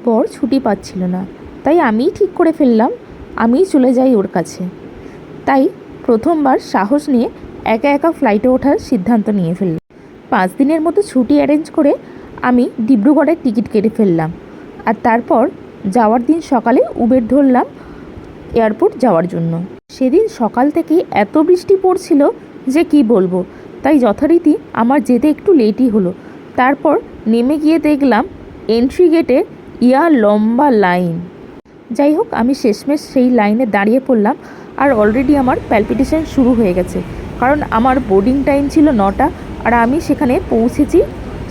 বর ছুটি পাচ্ছিল না, তাই আমিই ঠিক করে ফেললাম আমিই চলে যাই ওর কাছে। তাই প্রথমবার সাহস নিয়ে একা একা ফ্লাইটে ওঠার সিদ্ধান্ত নিয়ে ফেললাম। 5 দিনের মতো ছুটি অ্যারেঞ্জ করে আমি ডিব্রুগড়ের টিকিট কেটে ফেললাম। আর তারপর যাওয়ার দিন সকালে উবের ধরলাম এয়ারপোর্ট যাওয়ার জন্য। সেদিন সকাল থেকেই এত বৃষ্টি পড়ছিল যে কি বলবো, তাই যথারীতি আমার যেতে একটু লেটই হলো। তারপর নেমে গিয়ে দেখলাম এন্ট্রি গেটে লম্বা লাইন। যাই হোক, আমি শেষমেশ সেই লাইনে দাঁড়িয়ে পড়লাম। আর অলরেডি আমার প্যালপিটেশন শুরু হয়ে গেছে, কারণ আমার বোর্ডিং টাইম ছিল 9টা আর আমি সেখানে পৌঁছেছি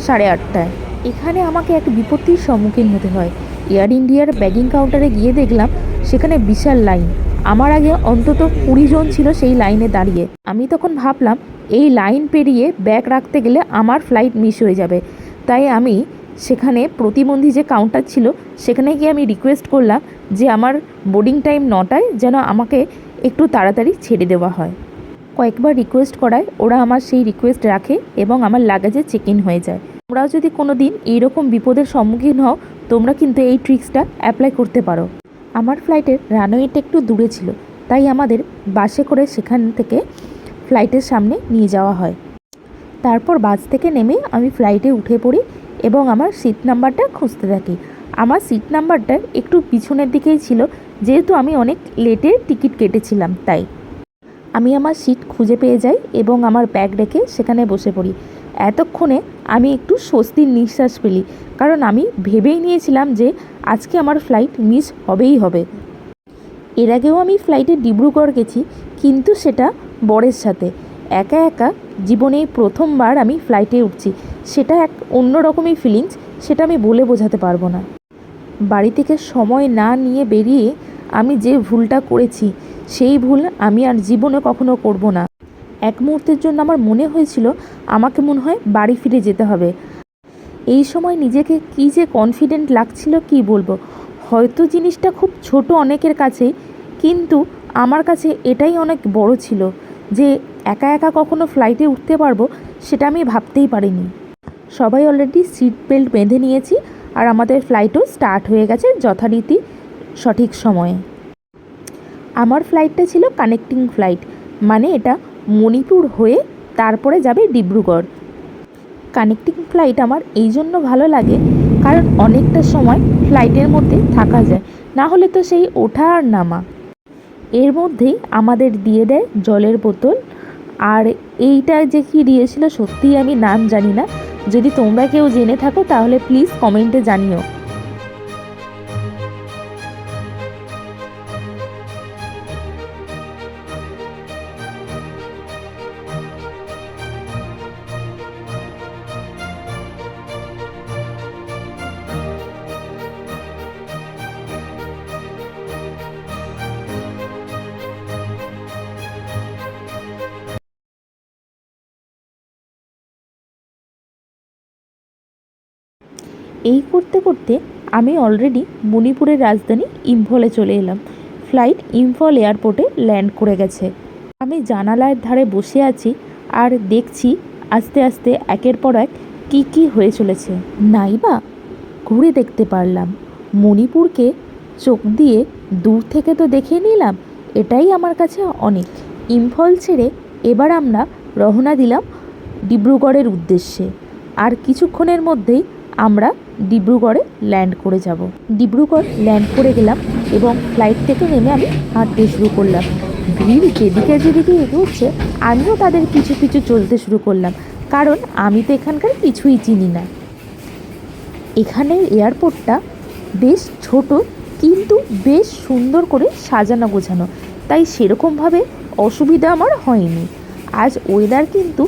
8:30টায়। এখানে আমাকে এক বিপত্তির সম্মুখীন হতে হয়। এয়ার ইন্ডিয়ার ব্যাগিং কাউন্টারে গিয়ে দেখলাম সেখানে বিশাল লাইন। আমার আগে অন্তত 20 জন ছিল সেই লাইনে দাঁড়িয়ে। আমি তখন ভাবলাম এই লাইন পেরিয়ে ব্যাগ রাখতে গেলে আমার ফ্লাইট মিস হয়ে যাবে। তাই আমি সেখানে প্রতিবন্ধী যে কাউন্টার ছিল সেখানে গিয়ে আমি রিকোয়েস্ট করলাম যে আমার বোর্ডিং টাইম 9টায় যেন আমাকে একটু তাড়াতাড়ি ছেড়ে দেওয়া হয়। কয়েকবার রিকোয়েস্ট করায় ওরা আমার সেই রিকোয়েস্ট রাখে এবং আমার লাগেজে চেক ইন হয়ে যায়। তোমরাও যদি কোনো দিন এইরকম বিপদের সম্মুখীন হও, তোমরা কিন্তু এই ট্রিক্সটা অ্যাপ্লাই করতে পারো। আমার ফ্লাইটের রানওয়েটা একটু দূরে ছিল, তাই আমাদের বাসে করে সেখান থেকে ফ্লাইটের সামনে নিয়ে যাওয়া হয়। তারপর বাস থেকে নেমে আমি ফ্লাইটে উঠে পড়ি এবং আমার সিট নাম্বারটা খুঁজতে থাকি। আমার সিট নাম্বারটা একটু পিছনের দিকেই ছিল, যেহেতু আমি অনেক লেটে টিকিট কেটেছিলাম। তাই আমি আমার সিট খুঁজে পেয়ে যাই এবং আমার ব্যাগ রেখে সেখানে বসে পড়ি। এতক্ষণে আমি একটু স্বস্তির নিঃশ্বাস ফেলি, কারণ আমি ভেবেই নিয়েছিলাম যে আজকে আমার ফ্লাইট মিস হবেই হবে। এর আগেও আমি ফ্লাইটে ডিব্রুগড় গেছি, কিন্তু সেটা বরের সাথে। একা একা জীবনে প্রথমবার আমি ফ্লাইটে উঠছি, সেটা এক অন্য রকমই ফিলিংস, সেটা আমি বলে বোঝাতে পারবো না। বাড়ি থেকে সময় না নিয়ে বেরিয়ে আমি যে ভুলটা করেছি, সেই ভুল আমি আর জীবনে কখনো করব না। এক মুহূর্তের জন্য আমার মনে হয়েছিল আমাকে মনে হয় বাড়ি ফিরে যেতে হবে। এই সময় নিজেকে কী যে কনফিডেন্ট লাগছিল কি বলবো। হয়তো জিনিসটা খুব ছোট অনেকের কাছে, কিন্তু আমার কাছে এটাই অনেক বড় ছিল যে একা একা কখনো ফ্লাইটে উঠতে পারবো, সেটা আমি ভাবতেই পারিনি। সবাই অলরেডি সিট বেল্ট বেঁধে নিয়েছি আর আমাদের ফ্লাইটও স্টার্ট হয়ে গেছে যথারীতি সঠিক সময়ে। আমার ফ্লাইটটা ছিল কানেক্টিং ফ্লাইট, মানে এটা মণিপুর হয়ে তারপরে যাবে ডিব্রুগড়। কানেক্টিং ফ্লাইট আমার এই জন্য ভালো লাগে কারণ অনেকটা সময় ফ্লাইটের মধ্যে থাকা যায়, না হলে তো সেই ওঠা আর নামা। এর মধ্যেই আমাদের দিয়ে দেয় জলের বোতল, আর এইটা যে কি দিয়েছিল সত্যিই আমি নাম জানি না। যদি তোমরা কেউ জেনে থাকো তাহলে প্লিজ কমেন্টে জানিও। এই করতে করতে আমি অলরেডি মণিপুরের রাজধানী ইম্ফলে চলে এলাম। ফ্লাইট ইম্ফল এয়ারপোর্টে ল্যান্ড করে গেছে। আমি জানালার ধারে বসে আছি আর দেখছি আস্তে আস্তে একের পর এক কী কী হয়ে চলেছে। নাইবা ঘুরে দেখতে পারলাম মণিপুরকে, চোখ দিয়ে দূর থেকে তো দেখে নিলাম, এটাই আমার কাছে অনেক। ইম্ফল ছেড়ে এবার আমরা রওনা দিলাম ডিব্রুগড়ের উদ্দেশ্যে। আর কিছুক্ষণের মধ্যেই আমরা ডিব্রুগড়ে ল্যান্ড করে যাব। ডিব্রুগড় ল্যান্ড করে গেলাম এবং ফ্লাইট থেকে নেমে আমি হাঁটতে শুরু করলাম। ভিড় যেদিকে যেদিকে এগোচ্ছে আমিও তাদের পিছু পিছু চলতে শুরু করলাম, কারণ আমি তো এখানকার কিছুই চিনি না। এখানের এয়ারপোর্টটা বেশ ছোট, কিন্তু বেশ সুন্দর করে সাজানো গোছানো, তাই সেরকমভাবে অসুবিধা আমার হয়নি। আজ ওয়েদার কিন্তু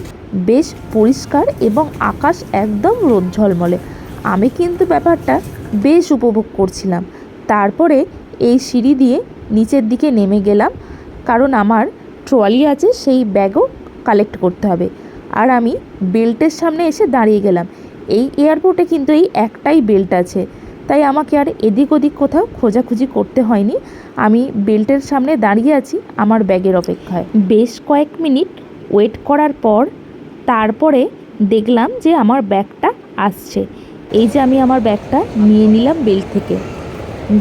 বেশ পরিষ্কার এবং আকাশ একদম রোদ ঝলমলে। আমি কিন্তু ব্যাপারটা বেশ উপভোগ করছিলাম। তারপরে এই সিঁড়ি দিয়ে নিচের দিকে নেমে গেলাম, কারণ আমার ট্রলি আছে, সেই ব্যাগও কালেক্ট করতে হবে। আর আমি বেল্টের সামনে এসে দাঁড়িয়ে গেলাম। এই এয়ারপোর্টে কিন্তু এই একটাই বেল্ট আছে, তাই আমাকে আর এদিক ওদিক কোথাও খোঁজাখুঁজি করতে হয়নি। আমি বেল্টের সামনে দাঁড়িয়ে আছি আমার ব্যাগের অপেক্ষায়। বেশ কয়েক মিনিট ওয়েট করার পর তারপরে দেখলাম যে আমার ব্যাগটা আসছে। এই যে আমি আমার ব্যাগটা নিয়ে নিলাম বেল্ট থেকে।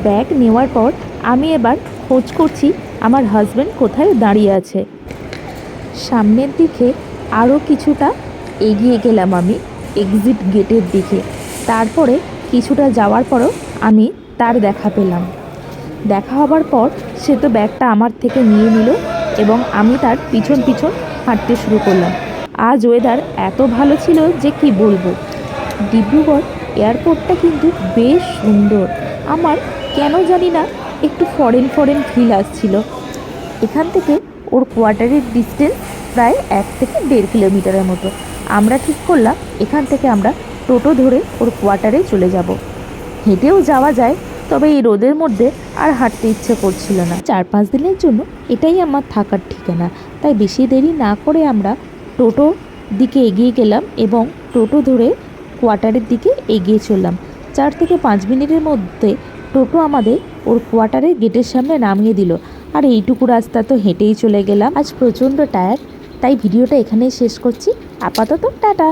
ব্যাগ নেওয়ার পর আমি এবার খোঁজ করছি আমার হাজব্যান্ড কোথায় দাঁড়িয়ে আছে। সামনের দিকে আরও কিছুটা এগিয়ে গেলাম আমি এক্সিট গেটের দিকে। তারপরে কিছুটা যাওয়ার পরও আমি তার দেখা পেলাম। দেখা হবার পর সে তো ব্যাগটা আমার থেকে নিয়ে নিল এবং আমি তার পিছন পিছন হাঁটতে শুরু করলাম। আজ ওয়েদার এত ভালো ছিল যে কি বলবো। ডিব্রুগড় এয়ারপোর্টটা কিন্তু বেশ সুন্দর। আমার কেন জানি না একটু ফরেন ফরেন ফিল আসছিল। এখান থেকে ওর কোয়ার্টারের ডিস্টেন্স প্রায় 1 থেকে 1.5 কিলোমিটারের মতো। আমরা ঠিক করলাম এখান থেকে আমরা টোটো ধরে ওর কোয়ার্টারে চলে যাব। হেঁটেও যাওয়া যায়, তবে এই রোদের মধ্যে আর হাঁটতে ইচ্ছে করছিল না। 4-5 দিনের জন্য এটাই আমার থাকার ঠিকানা। তাই বেশি দেরি না করে আমরা টোটো দিকে এগিয়ে গেলাম এবং টোটো ধরে কোয়ার্টারের দিকে এগিয়ে চললাম। 4 থেকে 5 মিনিটের মধ্যে টোটো আমাদের ওর কোয়ার্টারের গেটের সামনে নামিয়ে দিল। আর এইটুকু রাস্তা তো হেঁটেই চলে গেলাম। আজ প্রচণ্ড টায়ার্ড, তাই ভিডিওটা এখানেই শেষ করছি। আপাতত টাটা।